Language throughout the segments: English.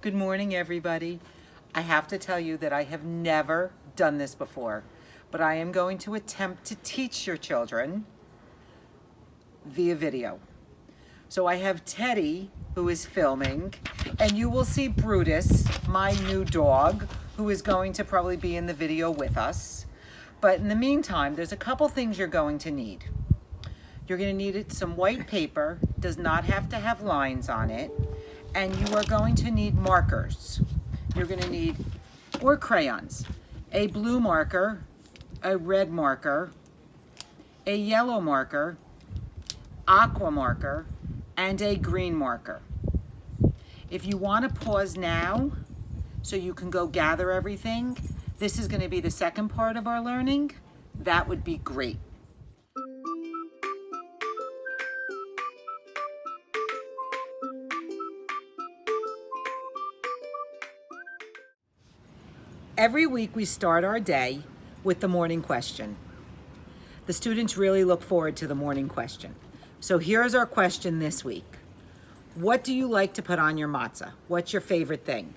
Good morning, everybody. I have to tell you that I have never done this before, but I am going to attempt to teach your children via video. So I have Teddy, who is filming, and you will see Brutus, my new dog, who is going to probably be in the video with us. But in the meantime, there's a couple things you're going to need. You're going to need some white paper, does not have to have lines on it, and you are going to need markers. You're going to need, or crayons, a blue marker, a red marker, a yellow marker, aqua marker, and a green marker. If you want to pause now so you can go gather everything, this is going to be the second part of our learning. That would be great. Every week we start our day with the morning question. The students really look forward to the morning question. So here's our question this week. What do you like to put on your matzah? What's your favorite thing?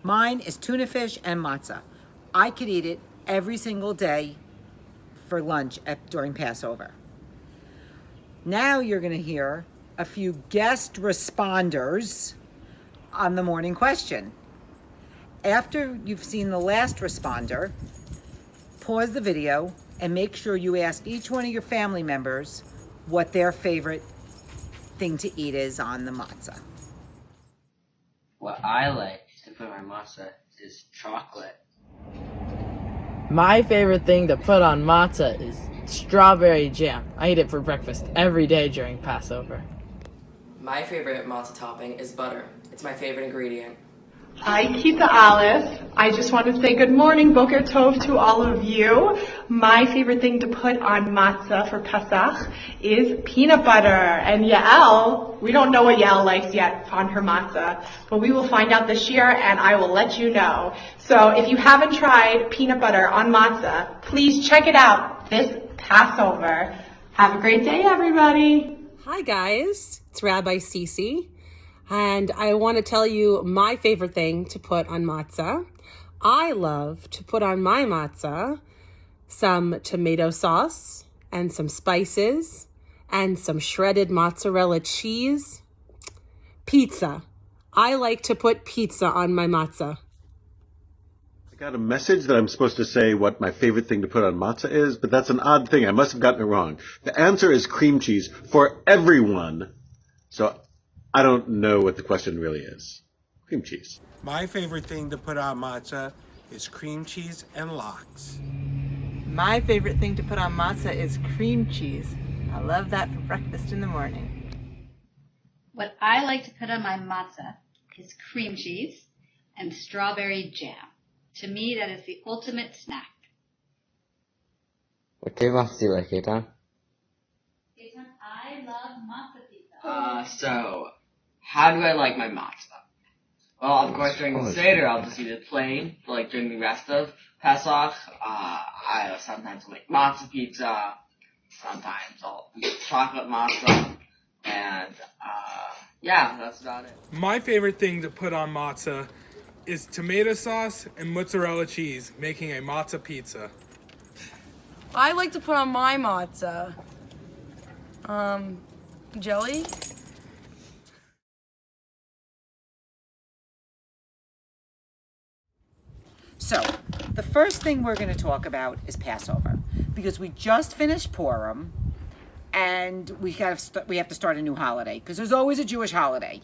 Mine is tuna fish and matzah. I could eat it every single day for lunch during Passover. Now you're going to hear a few guest responders on the morning question. After you've seen the last responder, pause the video and make sure you ask each one of your family members what their favorite thing to eat is on the matzah. What I like to put on my matzah is chocolate. My favorite thing to put on matzah is strawberry jam. I eat it for breakfast every day during Passover. My favorite matzah topping is butter. It's my favorite ingredient. Hi, Kita Alice. I just want to say good morning, Boker Tov, to all of you. My favorite thing to put on matzah for Pesach is peanut butter. And Yael, we don't know what Yael likes yet on her matzah, but we will find out this year and I will let you know. So if you haven't tried peanut butter on matzah, please check it out this Passover. Have a great day, everybody. Hi guys, it's Rabbi Cece. And I want to tell you my favorite thing to put on matzah. I love to put on my matzah some tomato sauce and some spices and some shredded mozzarella cheese. Pizza. I like to put pizza on my matzah. I got a message that I'm supposed to say what my favorite thing to put on matzah is, but that's an odd thing. I must have gotten it wrong. The answer is cream cheese for everyone. So I don't know what the question really is. Cream cheese. My favorite thing to put on matzah is cream cheese and lox. My favorite thing to put on matzah is cream cheese. I love that for breakfast in the morning. What I like to put on my matzah is cream cheese and strawberry jam. To me, that is the ultimate snack. What matzah do you like, Eitan? Eitan, I love matzah pizza. So, how do I like my matzah? Well, of course, during the Seder, I'll just eat it plain. But, like, during the rest of Pesach, I sometimes make matzah pizza. Sometimes I'll eat chocolate matzah. And, yeah, that's about it. My favorite thing to put on matzah is tomato sauce and mozzarella cheese, making a matzah pizza. I like to put on my matzah jelly. So, the first thing we're going to talk about is Passover, because we just finished Purim, and we have to start a new holiday, because there's always a Jewish holiday.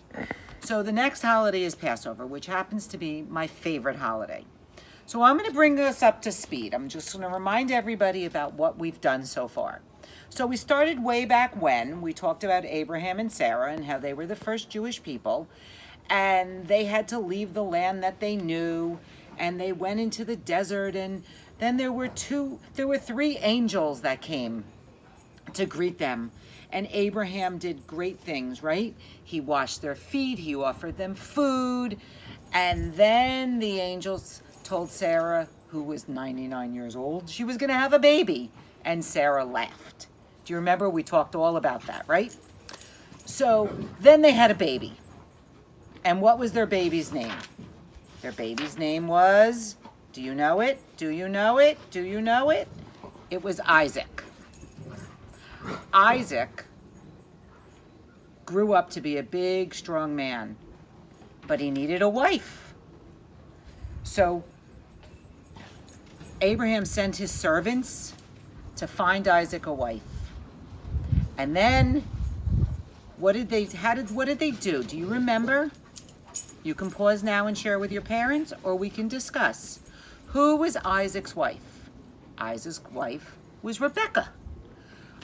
So the next holiday is Passover, which happens to be my favorite holiday. So I'm going to bring us up to speed. I'm just going to remind everybody about what we've done so far. So we started way back when. We talked about Abraham and Sarah and how they were the first Jewish people, and they had to leave the land that they knew, and they went into the desert, and then there were three angels that came to greet them. And Abraham did great things, right? He washed their feet, he offered them food, and then the angels told Sarah, who was 99 years old, she was gonna have a baby, and Sarah laughed. Do you remember? We talked all about that, right? So then they had a baby. And what was their baby's name? Their baby's name was, do you know it? Do you know it? Do you know it? It was Isaac. Isaac grew up to be a big, strong man, but he needed a wife. So Abraham sent his servants to find Isaac a wife. And then what did they do? Do you remember? You can pause now and share with your parents, or we can discuss. Who was Isaac's wife? Isaac's wife was Rebecca.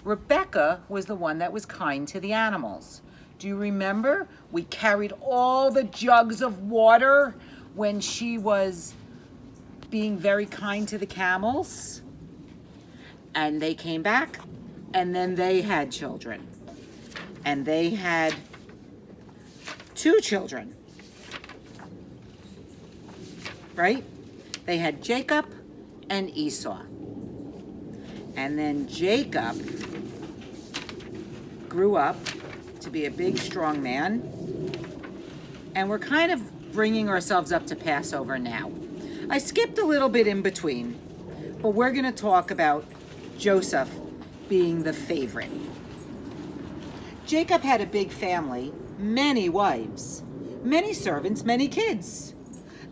Rebecca was the one that was kind to the animals. Do you remember? We carried all the jugs of water when she was being very kind to the camels. And they came back, and then they had children. And they had 2 children. Right? They had Jacob and Esau. And then Jacob grew up to be a big, strong man. And we're kind of bringing ourselves up to Passover now. I skipped a little bit in between, but we're going to talk about Joseph being the favorite. Jacob had a big family, many wives, many servants, many kids.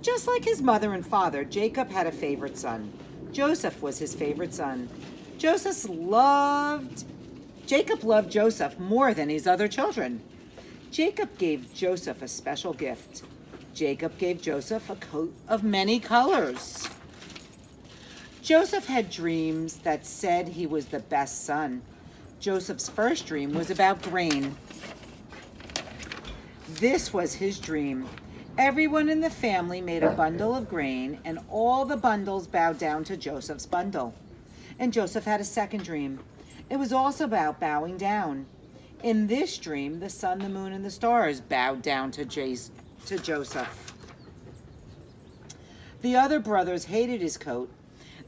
Just like his mother and father, Jacob had a favorite son. Joseph was his favorite son. Jacob loved Joseph more than his other children. Jacob gave Joseph a special gift. Jacob gave Joseph a coat of many colors. Joseph had dreams that said he was the best son. Joseph's first dream was about grain. This was his dream. Everyone in the family made a bundle of grain, and all the bundles bowed down to Joseph's bundle. And Joseph had a second dream. It was also about bowing down. In this dream, the sun, the moon, and the stars bowed down to Joseph. The other brothers hated his coat.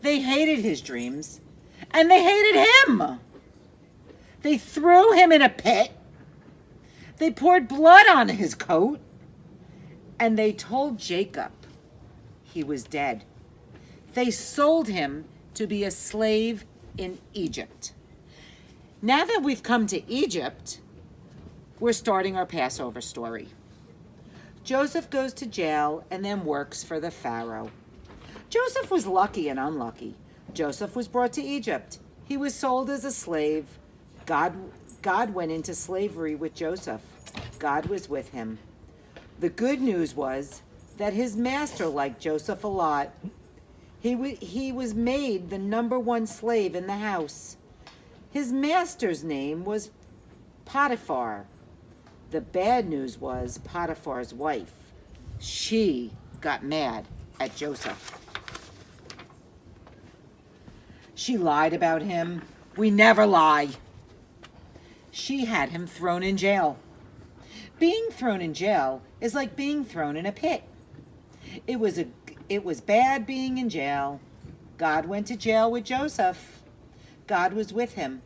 They hated his dreams. And they hated him. They threw him in a pit. They poured blood on his coat. And they told Jacob he was dead. They sold him to be a slave in Egypt. Now that we've come to Egypt, we're starting our Passover story. Joseph goes to jail and then works for the Pharaoh. Joseph was lucky and unlucky. Joseph was brought to Egypt. He was sold as a slave. God went into slavery with Joseph. God was with him. The good news was that his master liked Joseph a lot. He was made the #1 slave in the house. His master's name was Potiphar. The bad news was Potiphar's wife. She got mad at Joseph. She lied about him. We never lie. She had him thrown in jail. Being thrown in jail is like being thrown in a pit. It was bad being in jail. God went to jail with Joseph. God was with him.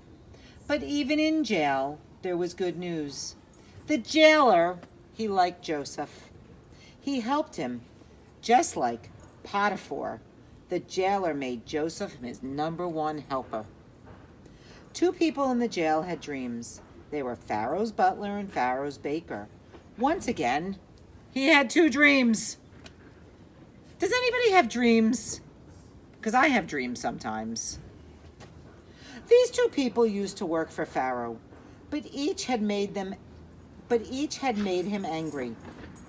But even in jail, there was good news. The jailer, he liked Joseph. He helped him, just like Potiphar. The jailer made Joseph his #1 helper. 2 people in the jail had dreams. They were Pharaoh's butler and Pharaoh's baker. Once again, he had 2 dreams. Does anybody have dreams? Because I have dreams sometimes. These 2 people used to work for Pharaoh, but each had made him angry.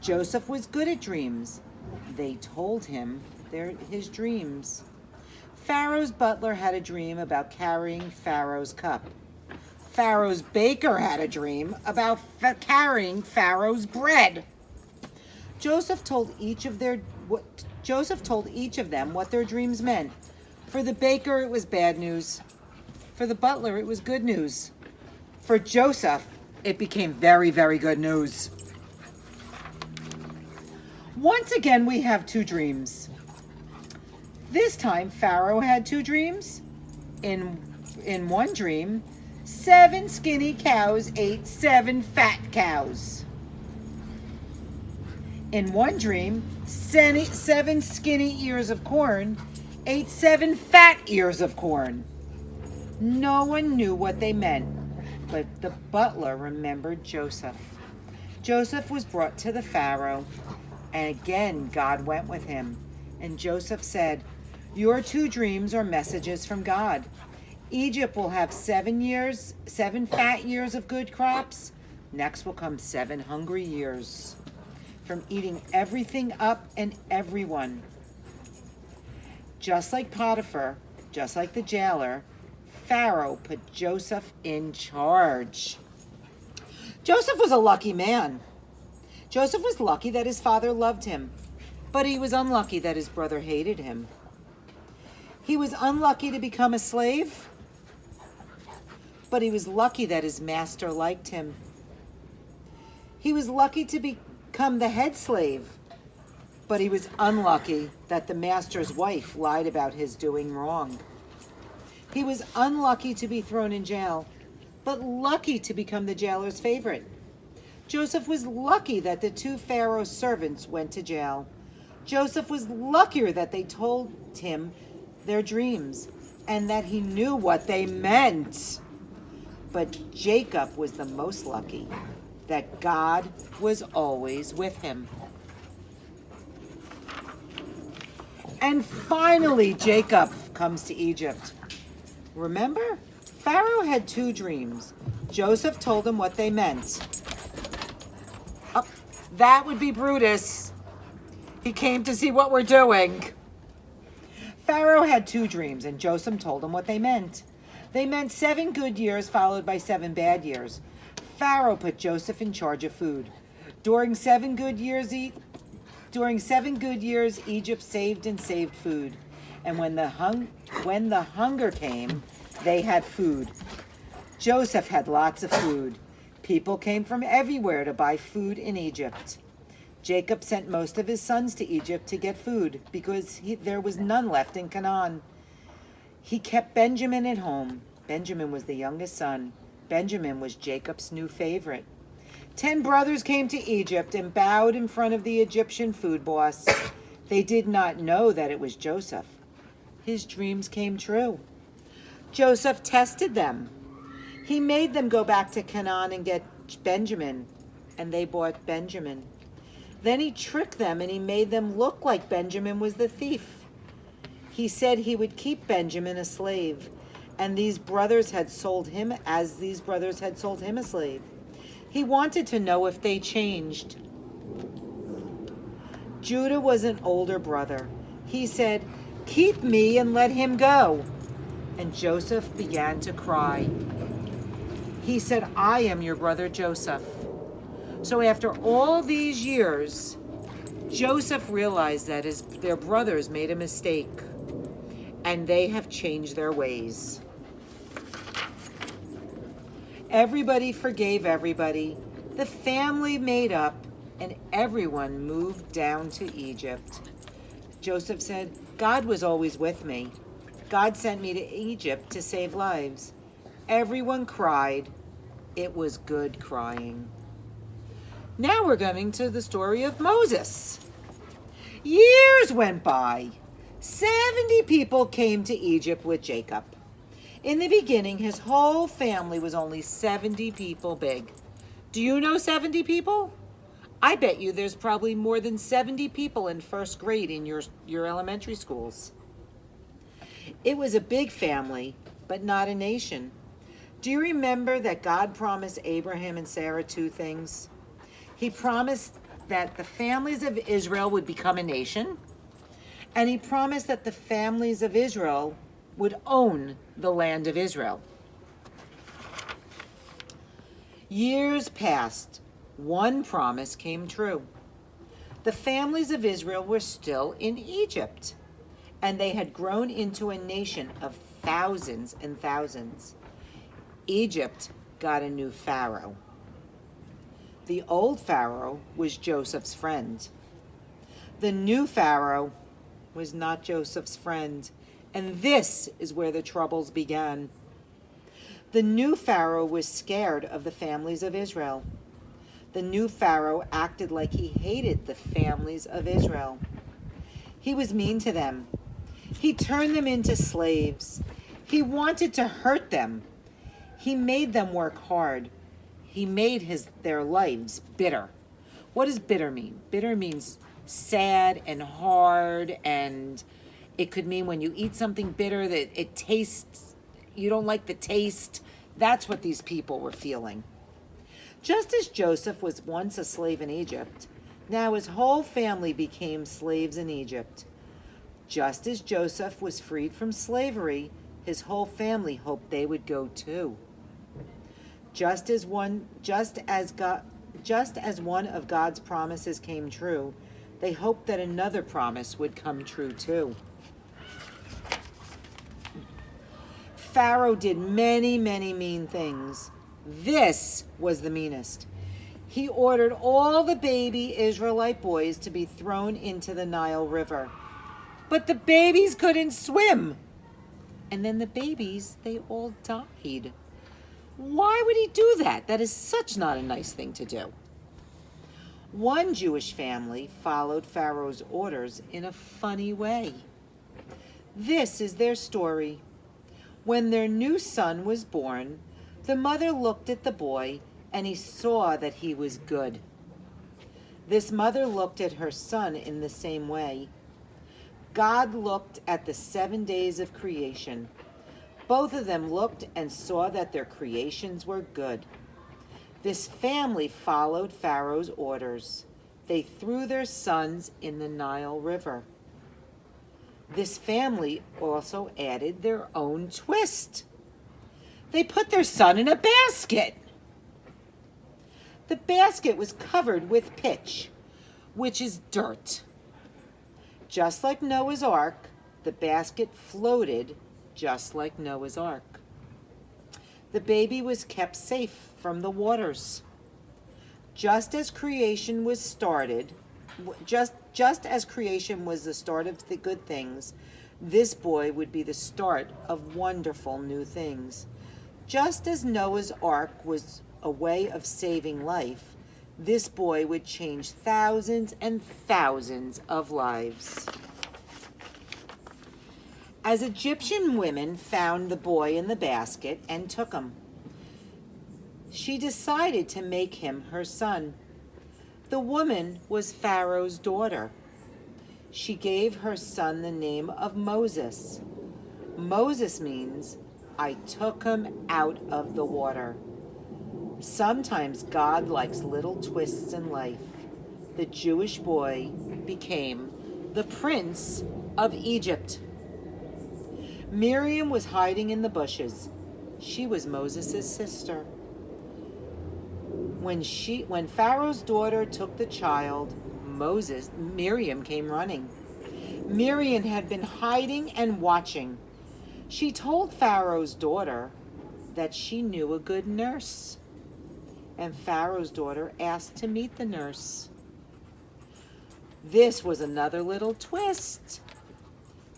Joseph was good at dreams. They told him his dreams. Pharaoh's butler had a dream about carrying Pharaoh's cup. Pharaoh's baker had a dream about carrying Pharaoh's bread. Joseph told each of them what their dreams meant. For the baker, it was bad news. For the butler, it was good news. For Joseph, it became very, very good news. Once again, we have 2 dreams. This time, Pharaoh had 2 dreams. In one dream, 7 skinny cows ate 7 fat cows. In one dream, 7 skinny ears of corn ate 7 fat ears of corn. No one knew what they meant, but the butler remembered Joseph. Joseph was brought to the Pharaoh, and again God went with him. And Joseph said, "Your 2 dreams are messages from God. Egypt will have 7 fat years of good crops. Next will come 7 hungry years from eating everything up and everyone." Just like Potiphar, just like the jailer, Pharaoh put Joseph in charge. Joseph was a lucky man. Joseph was lucky that his father loved him, but he was unlucky that his brother hated him. He was unlucky to become a slave, but he was lucky that his master liked him. He was lucky to become the head slave, but he was unlucky that the master's wife lied about his doing wrong. He was unlucky to be thrown in jail, but lucky to become the jailer's favorite. Joseph was lucky that the 2 Pharaoh's servants went to jail. Joseph was luckier that they told him their dreams and that he knew what they meant. But Jacob was the most lucky, that God was always with him. And finally, Jacob comes to Egypt. Remember, Pharaoh had 2 dreams. Joseph told him what they meant. Oh, that would be Brutus. He came to see what we're doing. Pharaoh had 2 dreams, and Joseph told him what they meant. They meant 7 good years followed by 7 bad years. Pharaoh put Joseph in charge of food. During 7 good years, Egypt saved and saved food. And when the hunger came, they had food. Joseph had lots of food. People came from everywhere to buy food in Egypt. Jacob sent most of his sons to Egypt to get food because there was none left in Canaan. He kept Benjamin at home. Benjamin was the youngest son. Benjamin was Jacob's new favorite. 10 brothers came to Egypt and bowed in front of the Egyptian food boss. They did not know that it was Joseph. His dreams came true. Joseph tested them. He made them go back to Canaan and get Benjamin, and they bought Benjamin. Then he tricked them and he made them look like Benjamin was the thief. He said he would keep Benjamin a slave, and these brothers had sold him a slave. He wanted to know if they changed. Judah was an older brother. He said, "Keep me and let him go." And Joseph began to cry. He said, "I am your brother Joseph." So after all these years, Joseph realized that their brothers made a mistake, and they have changed their ways. Everybody forgave everybody. The family made up, and everyone moved down to Egypt. Joseph said, "God was always with me. God sent me to Egypt to save lives." Everyone cried. It was good crying. Now we're going to the story of Moses. Years went by. 70 people came to Egypt with Jacob. In the beginning, his whole family was only 70 people big. Do you know 70 people? I bet you there's probably more than 70 people in first grade in your elementary schools. It was a big family, but not a nation. Do you remember that God promised Abraham and Sarah 2 things? He promised that the families of Israel would become a nation, and he promised that the families of Israel would own the land of Israel. Years passed. One promise came true. The families of Israel were still in Egypt, and they had grown into a nation of thousands and thousands. Egypt got a new Pharaoh. The old Pharaoh was Joseph's friend. The new Pharaoh was not Joseph's friend, and this is where the troubles began. The new Pharaoh was scared of the families of Israel. The new Pharaoh acted like he hated the families of Israel. He was mean to them. He turned them into slaves. He wanted to hurt them. He made them work hard. He made their lives bitter. What does bitter mean? Bitter means sad and hard, and it could mean when you eat something bitter that it tastes, you don't like the taste. That's what these people were feeling. Just as Joseph was once a slave in Egypt, now his whole family became slaves in Egypt. Just as Joseph was freed from slavery, his whole family hoped they would go too. Just as one of God's promises came true, they hoped that another promise would come true too. Pharaoh did many, many mean things. This was the meanest. He ordered all the baby Israelite boys to be thrown into the Nile River. But the babies couldn't swim. And then the babies, they all died. Why would he do that? That is such not a nice thing to do. One Jewish family followed Pharaoh's orders in a funny way. This is their story. When their new son was born, the mother looked at the boy and he saw that he was good. This mother looked at her son in the same way. God looked at the 7 days of creation. Both of them looked and saw that their creations were good. This family followed Pharaoh's orders. They threw their sons in the Nile River. This family also added their own twist. They put their son in a basket. The basket was covered with pitch, which is dirt. Just like Noah's Ark, the basket floated just like Noah's Ark. The baby was kept safe from the waters. Just as creation was started, just as creation was the start of the good things, this boy would be the start of wonderful new things. Just as Noah's Ark was a way of saving life, this boy would change thousands and thousands of lives. As Egyptian women found the boy in the basket and took him, she decided to make him her son. The woman was Pharaoh's daughter. She gave her son the name of Moses. Moses means, I took him out of the water. Sometimes God likes little twists in life. The Jewish boy became the prince of Egypt. Miriam was hiding in the bushes. She was Moses' sister. When Pharaoh's daughter took the child, Miriam came running. Miriam had been hiding and watching. She told Pharaoh's daughter that she knew a good nurse. And Pharaoh's daughter asked to meet the nurse. This was another little twist.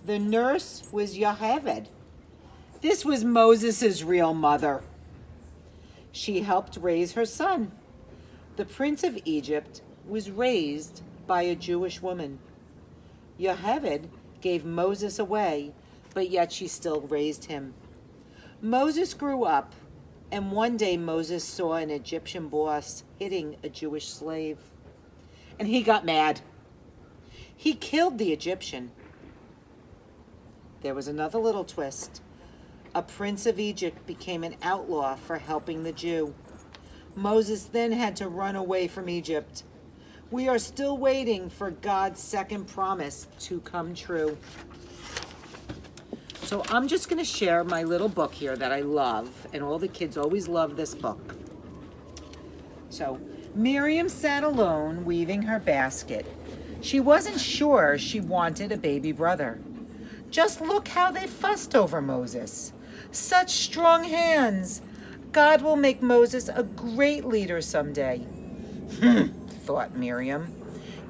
The nurse was Yocheved. This was Moses' real mother. She helped raise her son. The prince of Egypt was raised by a Jewish woman. Yocheved gave Moses away, but yet she still raised him. Moses grew up, and one day Moses saw an Egyptian boss hitting a Jewish slave, and he got mad. He killed the Egyptian. There was another little twist. A prince of Egypt became an outlaw for helping the Jew. Moses then had to run away from Egypt. We are still waiting for God's second promise to come true. So I'm just going to share my little book here that I love, and all the kids always love this book. So Miriam sat alone weaving her basket. She wasn't sure she wanted a baby brother. Just look how they fussed over Moses. Such strong hands. God will make Moses a great leader someday. Thought Miriam.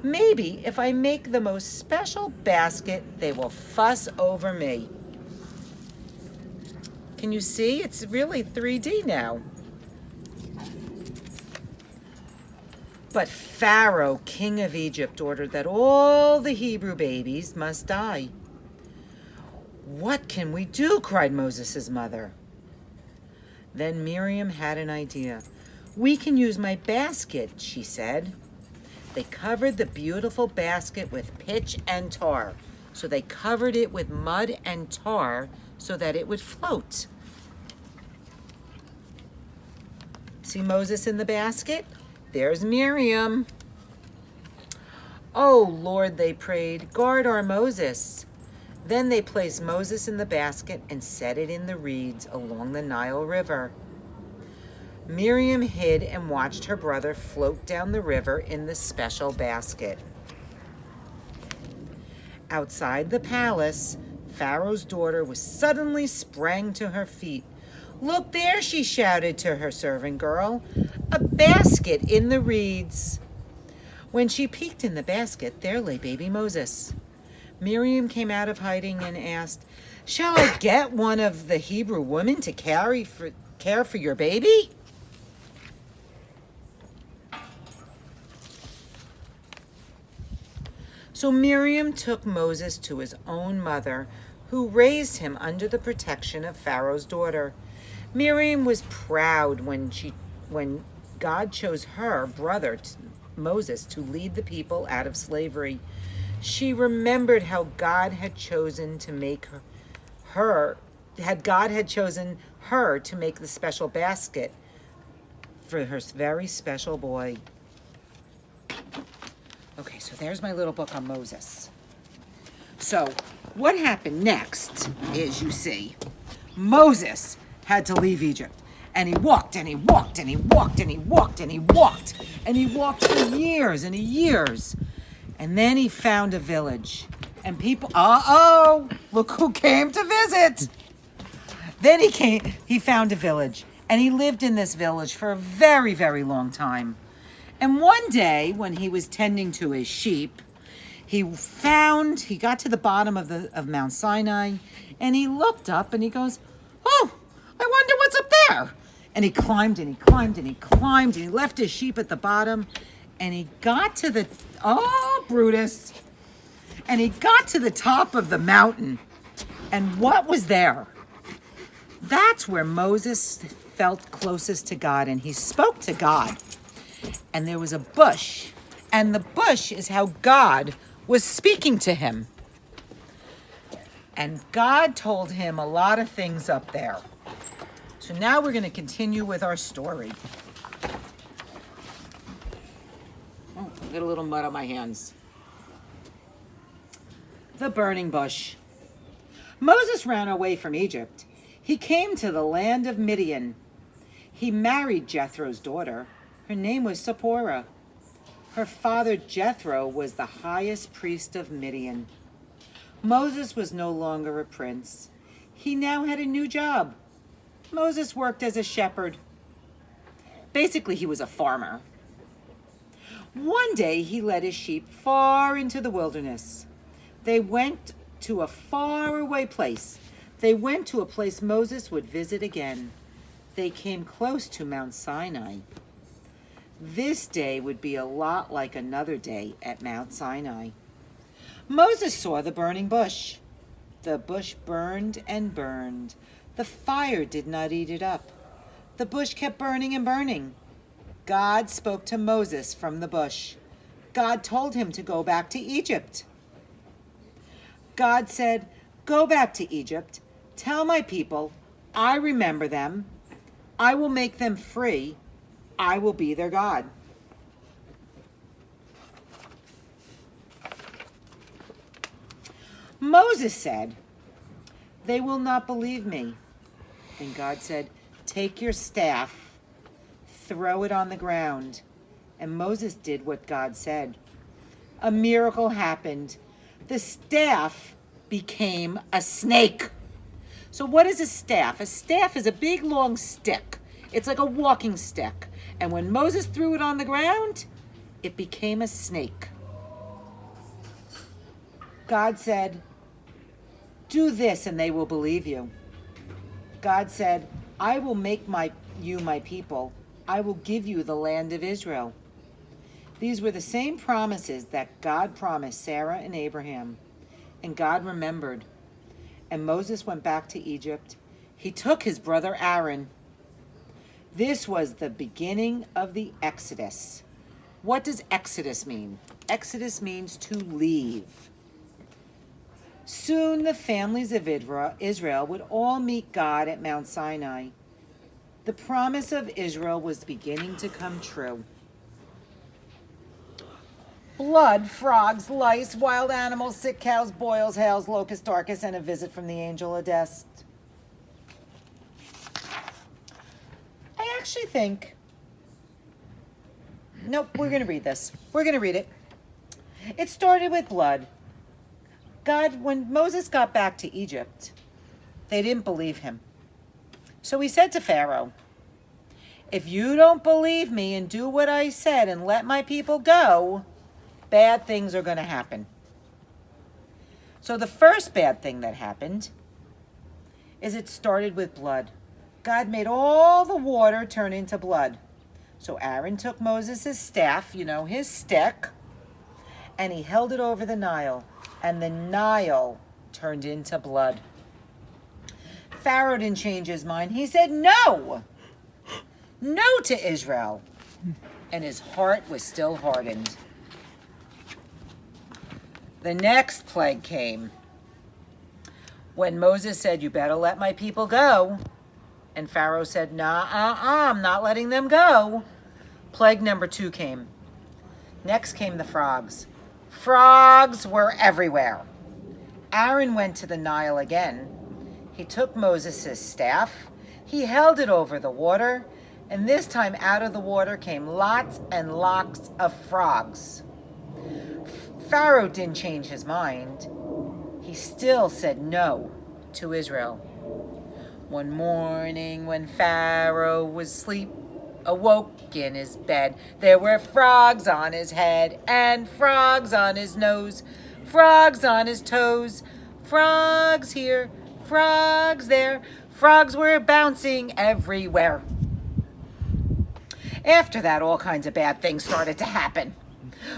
Maybe if I make the most special basket, they will fuss over me. Can you see? It's really 3D now. But Pharaoh, king of Egypt, ordered that all the Hebrew babies must die. "What can we do?" cried Moses' mother. Then Miriam had an idea. "We can use my basket," she said. They covered the beautiful basket with pitch and tar. So they covered it with mud and tar so that it would float. See Moses in the basket? There's Miriam. "Oh, Lord," they prayed, "guard our Moses." Then they placed Moses in the basket and set it in the reeds along the Nile River. Miriam hid and watched her brother float down the river in the special basket. Outside the palace, Pharaoh's daughter was suddenly sprang to her feet. "Look there," she shouted to her servant girl, "a basket in the reeds." When she peeked in the basket, there lay baby Moses. Miriam came out of hiding and asked, "Shall I get one of the Hebrew women to care for your baby?" So Miriam took Moses to his own mother, who raised him under the protection of Pharaoh's daughter. Miriam was proud when God chose her brother Moses to lead the people out of slavery. She remembered how God had chosen to make her to make the special basket for her very special boy. Okay, so there's my little book on Moses. So what happened next is, you see, Moses had to leave Egypt. And he walked and he walked and he walked and he walked and he walked. And he walked for years and years. And then he found a village. And people, look who came to visit. Then he found a village. And he lived in this village for a very, very long time. And one day, when he was tending to his sheep, he got to the bottom of Mount Sinai, and he looked up and he goes, "Oh, I wonder what's up there." And he climbed and he climbed and he climbed and he left his sheep at the bottom, and he got to Brutus, and he got to the top of the mountain. And what was there? That's where Moses felt closest to God, and he spoke to God. And there was a bush, and the bush is how God was speaking to him. And God told him a lot of things up there. So now we're going to continue with our story. Oh, I got a little mud on my hands. The burning bush. Moses ran away from Egypt. He came to the land of Midian. He married Jethro's daughter. Her name was Zipporah. Her father Jethro was the highest priest of Midian. Moses was no longer a prince. He now had a new job. Moses worked as a shepherd. Basically, he was a farmer. One day, he led his sheep far into the wilderness. They went to a faraway place. They went to a place Moses would visit again. They came close to Mount Sinai. This day would be a lot like another day at Mount Sinai. Moses saw the burning bush. The bush burned and burned. The fire did not eat it up. The bush kept burning and burning. God spoke to Moses from the bush. God told him to go back to Egypt. God said, "Go back to Egypt. Tell my people, I remember them. I will make them free. I will be their God." Moses said, "They will not believe me." And God said, "Take your staff, throw it on the ground." And Moses did what God said. A miracle happened. The staff became a snake. So what is a staff? A staff is a big long stick. It's like a walking stick. And when Moses threw it on the ground, it became a snake. God said, "Do this and they will believe you." God said, "I will make you my people. I will give you the land of Israel." These were the same promises that God promised Sarah and Abraham, and God remembered. And Moses went back to Egypt. He took his brother Aaron. This was the beginning of the Exodus. What does Exodus mean? Exodus means to leave. Soon the families of Israel would all meet God at Mount Sinai. The promise of Israel was beginning to come true. Blood, frogs, lice, wild animals, sick cows, boils, hails, locusts, darkness, and a visit from the angel of death. I actually think... Nope, we're going to read this. We're going to read it. It started with blood. God, when Moses got back to Egypt, they didn't believe him. So he said to Pharaoh, if you don't believe me and do what I said and let my people go, bad things are going to happen. So the first bad thing that happened is it started with blood. God made all the water turn into blood. So Aaron took Moses' staff, his stick, and he held it over the Nile, and the Nile turned into blood. Pharaoh didn't change his mind. He said no to Israel, and his heart was still hardened. The next plague came when Moses said, you better let my people go. And Pharaoh said, I'm not letting them go. Plague number 2 came. Next came the frogs. Frogs were everywhere. Aaron went to the Nile again. He took Moses' staff. He held it over the water. And this time out of the water came lots and lots of frogs. Pharaoh didn't change his mind. He still said no to Israel. One morning when Pharaoh was asleep, awoke in his bed, there were frogs on his head and frogs on his nose, frogs on his toes, frogs here, frogs there, frogs were bouncing everywhere. After that, all kinds of bad things started to happen.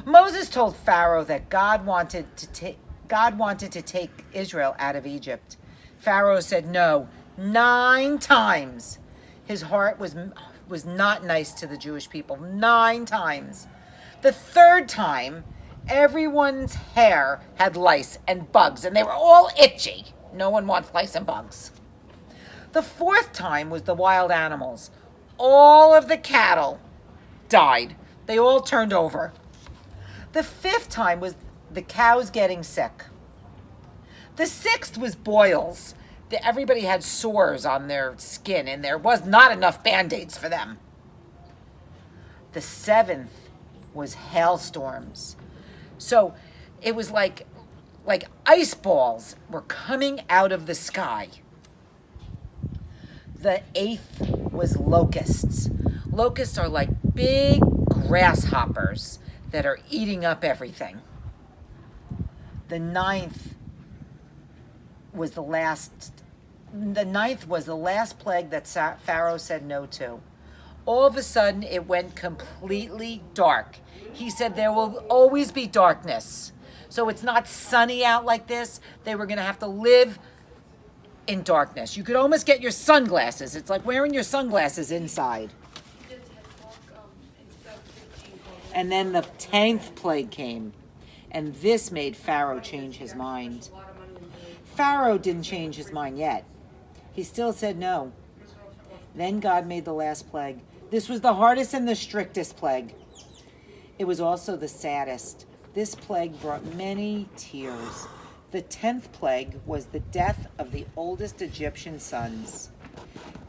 Moses told Pharaoh that God wanted to take Israel out of Egypt. Pharaoh said no 9 times. His heart was not nice to the Jewish people. 9 times. The 3rd time, everyone's hair had lice and bugs, and they were all itchy. No one wants lice and bugs. The 4th time was the wild animals. All of the cattle died. They all turned over. The 5th time was the cows getting sick. The 6th was boils. Everybody had sores on their skin, and there was not enough Band-Aids for them. The 7th was hailstorms. So it was like ice balls were coming out of the sky. The 8th was locusts. Locusts are like big grasshoppers that are eating up everything. The 9th was the last plague that Pharaoh said no to. All of a sudden, it went completely dark. He said there will always be darkness. So it's not sunny out like this. They were going to have to live in darkness. You could almost get your sunglasses. It's like wearing your sunglasses inside. And then the 10th plague came. And this made Pharaoh change his mind. Pharaoh didn't change his mind yet. He still said no. Then God made the last plague. This was the hardest and the strictest plague. It was also the saddest. This plague brought many tears. The 10th plague was the death of the oldest Egyptian sons.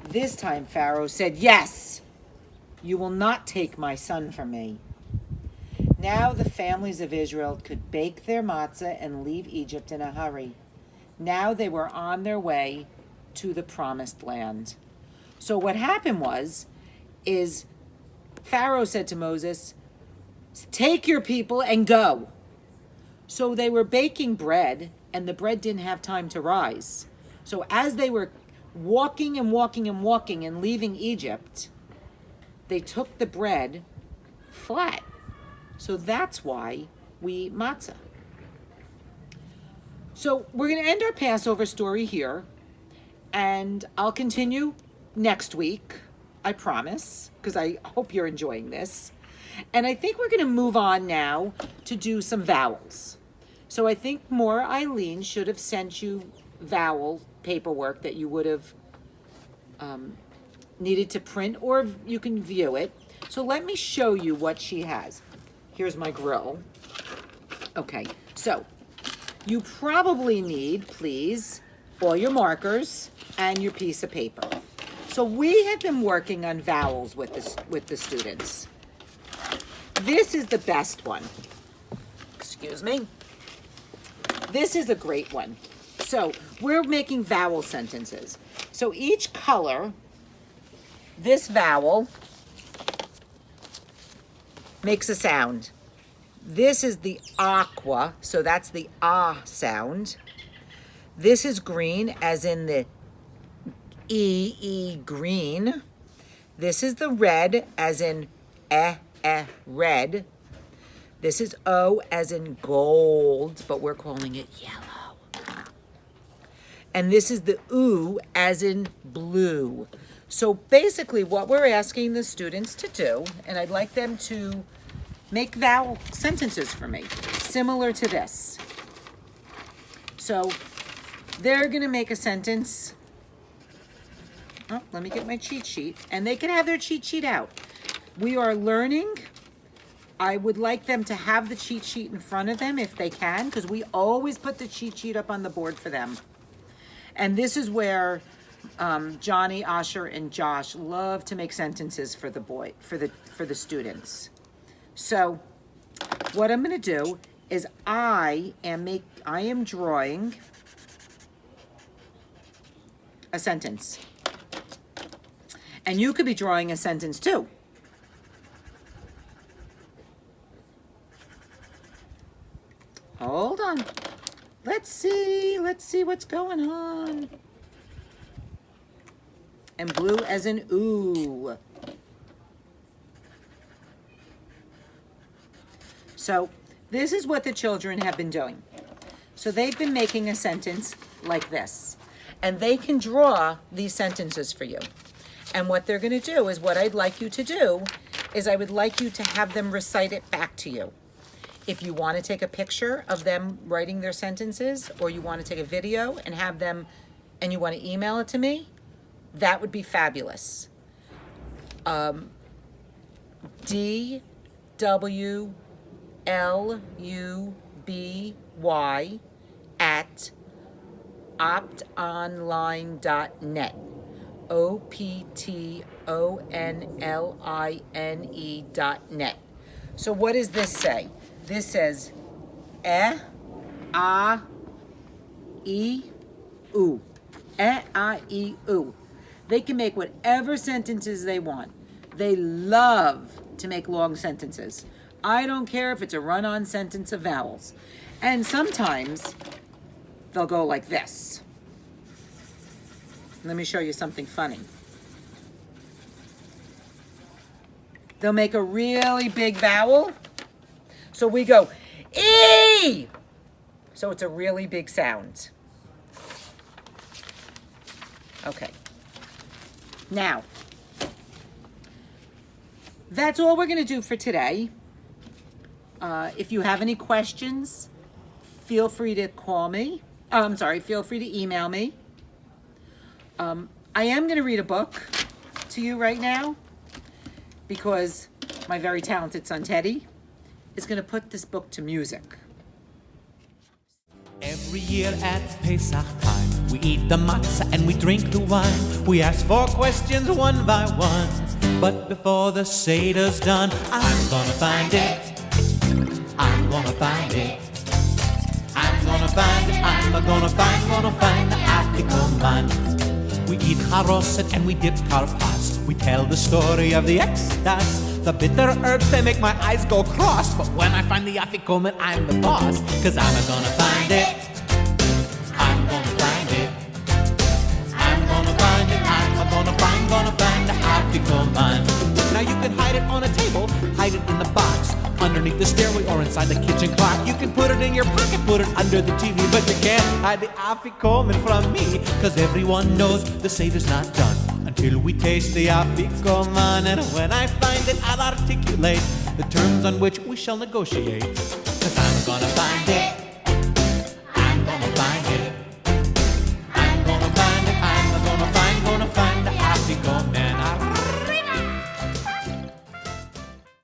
This time Pharaoh said, yes, you will not take my son from me. Now the families of Israel could bake their matzah and leave Egypt in a hurry. Now they were on their way to the promised land. So what happened is Pharaoh said to Moses, take your people and go. So they were baking bread, and the bread didn't have time to rise. So as they were walking and leaving Egypt, they took the bread flat. So that's why we eat matzah. So we're going to end our Passover story here, and I'll continue next week, I promise, because I hope you're enjoying this. And I think we're going to move on now to do some vowels. So I think Morah Eileen should have sent you vowel paperwork that you would have needed to print, or you can view it. So let me show you what she has. Here's my grill. Okay, so you probably need, please, all your markers and your piece of paper. So we have been working on vowels with the students. This is the best one. Excuse me. This is a great one. So we're making vowel sentences. So each color, this vowel makes a sound. This is the aqua, so that's the ah sound. This is green, as in the E, green. This is the red, as in red. This is O, as in gold, but we're calling it yellow. And this is the oo, as in blue. So basically what we're asking the students to do, and I'd like them to make vowel sentences for me, similar to this. So they're gonna make a sentence. Oh, let me get my cheat sheet. And they can have their cheat sheet out. We are learning. I would like them to have the cheat sheet in front of them if they can, because we always put the cheat sheet up on the board for them. And this is where Johnny, Asher, and Josh love to make sentences for the students. So what I'm going to do is I am drawing a sentence. And you could be drawing a sentence too. Hold on. Let's see what's going on. And blue as in ooh. So this is what the children have been doing. So they've been making a sentence like this. And they can draw these sentences for you. And what they're going to do is, what I'd like you to do is I would like you to have them recite it back to you. If you want to take a picture of them writing their sentences, or you want to take a video and have them, and you want to email it to me, that would be fabulous. DWLUBY@optonline.net. optonline.net. So what does this say? This says e, a, e, u. E, a, e, u. They can make whatever sentences they want. They love to make long sentences. I don't care if it's a run-on sentence of vowels. And sometimes they'll go like this. Let me show you something funny. They'll make a really big vowel. So we go, E! So it's a really big sound. Okay. Now, that's all we're going to do for today. If you have any questions, feel free to call me. Feel free to email me. I am going to read a book to you right now because my very talented son, Teddy, is going to put this book to music. Every year at Pesach time, we eat the matzah and we drink the wine. We ask 4 questions one by one. But before the Seder's done, I'm gonna find it. I'm gonna find it. I'm gonna find it. I'm gonna find the Afikoman. We eat charoset and we dip karpas. We tell the story of the Exodus. The bitter herbs, they make my eyes go cross. But when I find the Afikoman, I'm the boss. Cause I'm gonna find it. I'm gonna find it. I'm gonna find it. I'm gonna find the Afikoman. Now you can hide it on a table, hide it in the box. underneath the stairway or inside the kitchen clock. You can put it in your pocket, put it under the TV, but you can't hide the afikoman from me, cause everyone knows the Seder's not done until we taste the afikoman. And when I find it, I'll articulate the terms on which we shall negotiate, cause I'm gonna find it.